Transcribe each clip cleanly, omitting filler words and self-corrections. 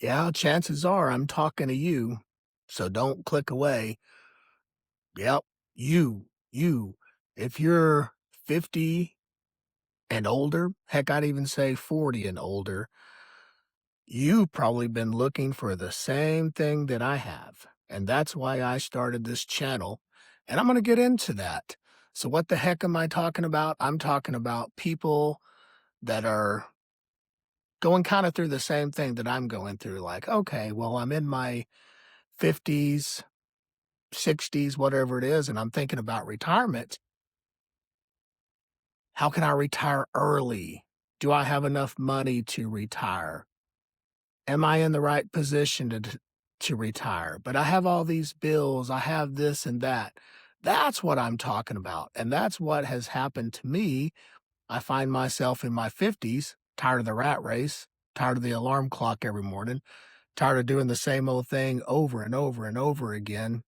Yeah, chances are I'm talking to you, so don't click away. Yep, you. If you're 50 and older, heck, I'd even say 40 and older, you've probably been looking for the same thing that I have. And that's why I started this channel. And I'm going to get into that. So, what the heck am I talking about? I'm talking about people that are going kind of through the same thing that I'm going through. Like, okay, well, I'm in my 50s, 60s, whatever it is, and I'm thinking about retirement. How can I retire early? Do I have enough money to retire? Am I in the right position to retire? But I have all these bills, I have this and that. That's what I'm talking about. And that's what has happened to me. I find myself in my 50s, tired of the rat race, tired of the alarm clock every morning, tired of doing the same old thing over and over and over again,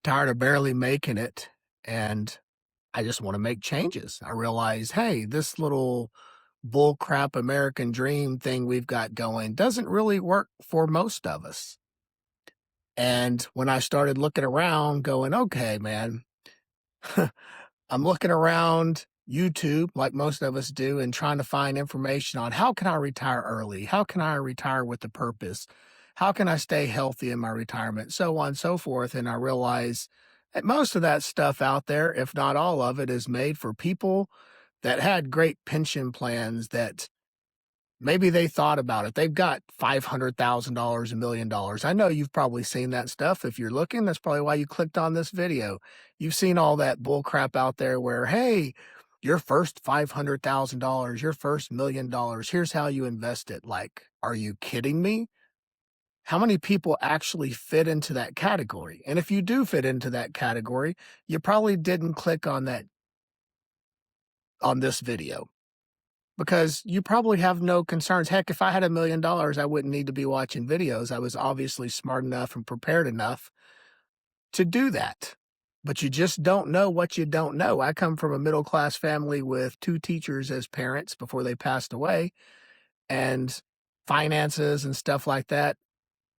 tired of barely making it. And I just want to make changes. I realize, hey, this little bullcrap American dream thing we've got going doesn't really work for most of us. And when I started looking around, going, okay, man, I'm looking around YouTube like most of us do and trying to find information on how can I retire early? How can I retire with a purpose? How can I stay healthy in my retirement? So on and so forth. And I realize that most of that stuff out there, if not all of it, is made for people that had great pension plans that maybe they thought about it. They've got $500,000, $1 million. I know you've probably seen that stuff. If you're looking, that's probably why you clicked on this video. You've seen all that bull crap out there where, hey, your first $500,000, your first $1 million, here's how you invest it. Like, are you kidding me? How many people actually fit into that category? And if you do fit into that category, you probably didn't click on that on this video, because you probably have no concerns. Heck, if I had $1 million, I wouldn't need to be watching videos. I was obviously smart enough and prepared enough to do that. But you just don't know what you don't know. I come from a middle class family with two teachers as parents before they passed away, and finances and stuff like that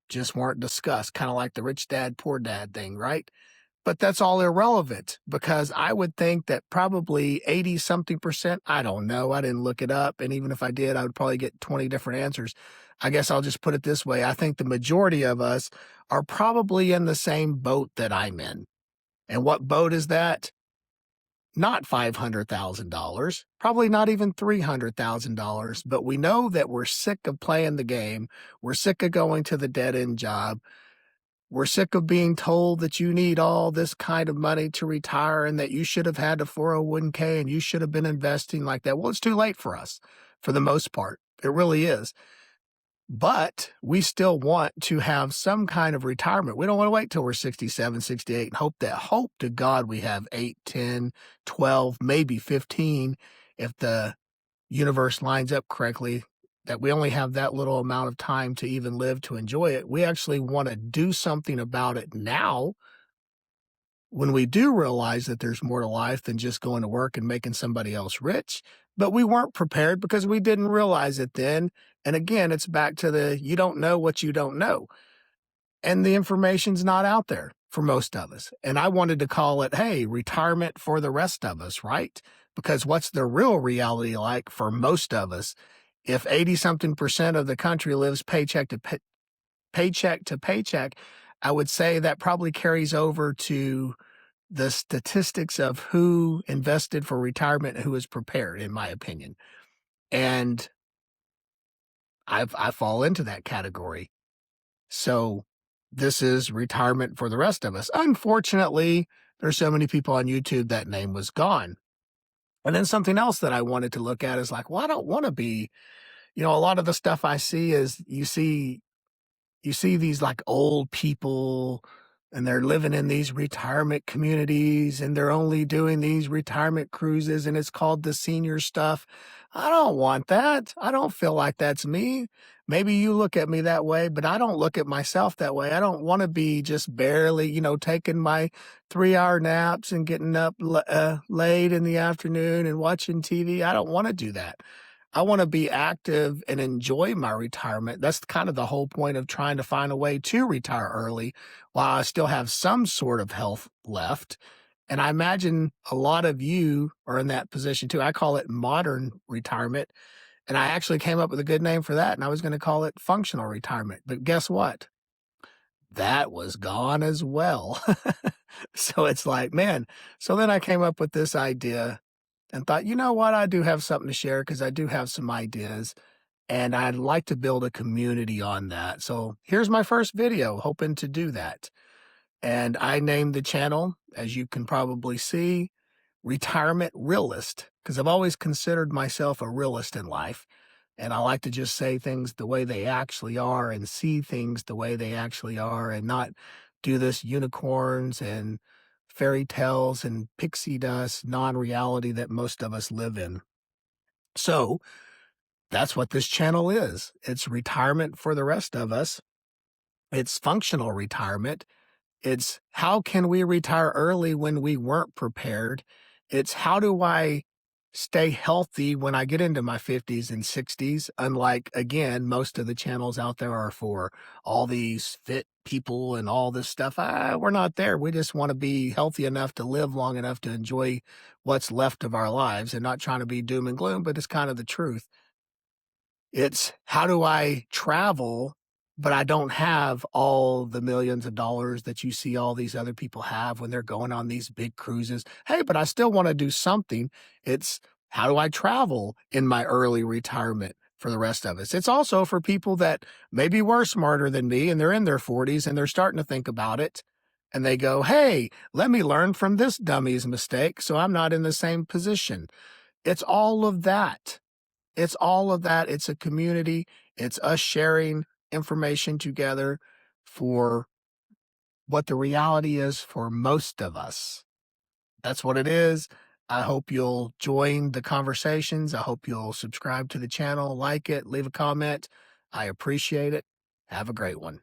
just weren't discussed, kind of like the rich dad, poor dad thing, right? But that's all irrelevant, because I would think that probably 80 something percent, I don't know, I didn't look it up. And even if I did, I would probably get 20 different answers. I guess I'll just put it this way. I think the majority of us are probably in the same boat that I'm in. And what boat is that? Not $500,000, probably not even $300,000, but we know that we're sick of playing the game. We're sick of going to the dead end job. We're sick of being told that you need all this kind of money to retire and that you should have had a 401k and you should have been investing like that. Well, it's too late for us for the most part. It really is. But we still want to have some kind of retirement. We don't want to wait till we're 67, 68 and hope to God we have 8, 10, 12, maybe 15 if the universe lines up correctly, that we only have that little amount of time to even live to enjoy it. We actually want to do something about it now, when we do realize that there's more to life than just going to work and making somebody else rich. But we weren't prepared because we didn't realize it then. And again, it's back to the you don't know what you don't know. And the information's not out there for most of us. And I wanted to call it, hey, retirement for the rest of us, right? Because what's the real reality like for most of us? If 80 something percent of the country lives paycheck to paycheck, I would say that probably carries over to the statistics of who invested for retirement and who is prepared, in my opinion. And I fall into that category. So this is retirement for the rest of us. Unfortunately, there's so many people on YouTube that name was gone. And then something else that I wanted to look at is like, well, I don't want to be, a lot of the stuff I see is you see these like old people and they're living in these retirement communities and they're only doing these retirement cruises and it's called the senior stuff. I don't want that. I don't feel like that's me. Maybe you look at me that way, but I don't look at myself that way. I don't want to be just barely, taking my 3-hour naps and getting up late in the afternoon and watching TV. I don't want to do that. I wanna be active and enjoy my retirement. That's kind of the whole point of trying to find a way to retire early while I still have some sort of health left. And I imagine a lot of you are in that position too. I call it modern retirement, and I actually came up with a good name for that, and I was gonna call it functional retirement. But guess what? That was gone as well. So it's like, man, so then I came up with this idea and thought, you know what? I do have something to share because I do have some ideas and I'd like to build a community on that. So here's my first video, hoping to do that. And I named the channel, as you can probably see, Retirement Realist, because I've always considered myself a realist in life. And I like to just say things the way they actually are and see things the way they actually are and not do this unicorns and fairy tales and pixie dust non-reality that most of us live in. So that's what this channel is. It's retirement for the rest of us. It's functional retirement. It's how can we retire early when we weren't prepared? It's how do I stay healthy when I get into my 50s and 60s? Unlike, again, most of the channels out there are for all these fit people and all this stuff. We're not there. We just want to be healthy enough to live long enough to enjoy what's left of our lives and not trying to be doom and gloom, but it's kind of the truth. It's how do I travel, but I don't have all the millions of dollars that you see all these other people have when they're going on these big cruises. Hey, but I still want to do something. It's how do I travel in my early retirement for the rest of us? It's also for people that maybe were smarter than me and they're in their 40s and they're starting to think about it. And they go, hey, let me learn from this dummy's mistake so I'm not in the same position. It's all of that. It's all of that. It's a community. It's us sharing information together for what the reality is for most of us. That's what it is. I hope you'll join the conversations. I hope you'll subscribe to the channel, like it, leave a comment. I appreciate it. Have a great one.